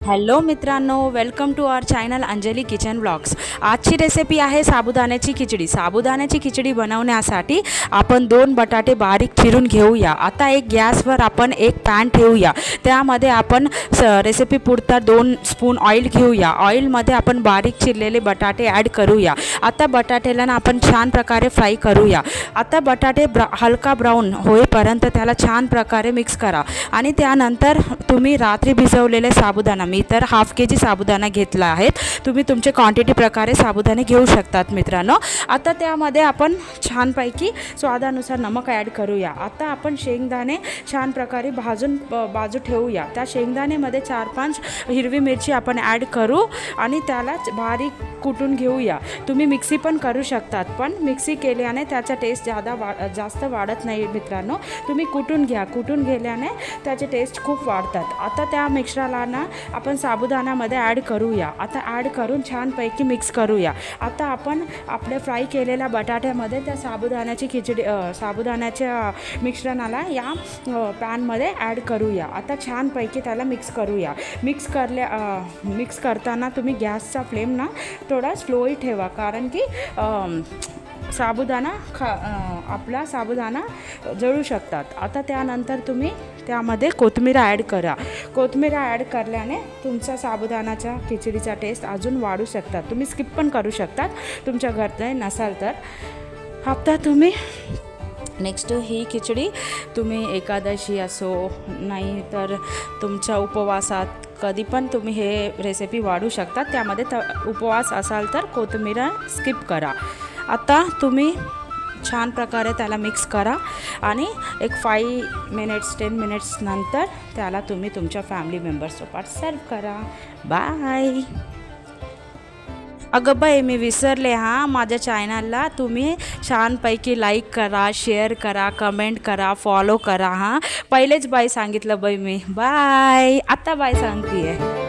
Hello मित्रांनो, welcome to our channel Anjali kitchen blogs. आजची recipe आहे साबुदाण्याची खिचडी। साबुदाण्याची खिचडी बनवण्यासाठी आपण 2 बटाटे बारीक चिरून घेऊया। आता एक गॅसवर आपण एक पॅन ठेवूया, त्यामध्ये आपण रेसिपी पुरता 2 स्पून ऑइल घेऊया। ऑइलमध्ये आपण बारीक चिरलेले बटाटे ॲड करूया। आता बटाट्याला आपण छान प्रकारे फ्राय करूया। आता बटाटे हलका ब्राऊन होईपर्यंत त्याला छान प्रकारे मिक्स करा आणि त्यानंतर तुम्ही रात्री भिजवलेले साबुदाणा, मी तर हाफ केजी साबुदाणा घेतला आहे, तुम्ही तुमच्या क्वांटिटी प्रकारे साबुदाणे घेऊ शकतात मित्रांनो। आता त्यामध्ये आपण छानपैकी स्वादानुसार नमक ॲड करूया। आता आपण शेंगदाणे छान प्रकारे भाजून बाजू ठेवूया। त्या शेंगदाणेमध्ये 4-5 हिरवी मिरची आपण ॲड करू आणि त्याला बारीक कुटून घेऊया। तुम्ही मिक्सी पण करू शकतात, पण मिक्सी केल्याने त्याचा टेस्ट जास्त वाढत नाही मित्रांनो। तुम्ही कुटून घ्या, कुटून गेल्याने त्याचे टेस्ट खूप वाढतात। आता त्या मिक्सरला ना आपण साबुदाण्यामध्ये ॲड करूया। आता ॲड करून छानपैकी मिक्स करूया। आता आपण आपले फ्राय केलेल्या बटाट्यामध्ये त्या साबुदाण्याच्या मिश्रणाला या पॅनमध्ये ॲड करूया। आता छानपैकी त्याला मिक्स करूया। मिक्स करताना तुम्ही गॅसचा फ्लेम ना थोडा स्लोही ठेवा, कारण की आपला साबुदाणा जळू शकतात। आता त्यानंतर तुम्ही त्यामध्ये कोथिंबीर ॲड करा। कोथिंबीर ॲड केल्याने तुमचा साबुदाणाच्या खिचडीचा टेस्ट अजून वाढू शकतात। तुम्ही स्किप पण करू शकतात तुमच्या घरात नसाल तर। आता तुम्ही नेक्स्ट ही खिचडी तुम्ही एकादशी असो नाही तर तुमच्या उपवासात कधी पण तुम्ही हे रेसिपी वाढू शकता। त्यामध्ये उपवास असाल तर कोथिंबीर स्किप करा। आता तुम्ही छान प्रकारे त्याला मिक्स करा आणि एक 5-10 मिनिट्स नंतर त्याला तुम्ही तुमच्या फॅमिली मेंबर्ससोबत सर्व करा। बाय। अगं बाई, मी विसरले हां, माझ्या चॅनलला तुम्ही छानपैकी लाईक करा, शेअर करा, कमेंट करा, फॉलो करा हां। पहिलेच बाय सांगितलं बाई मी। बाय, आता बाय सांगते आहे।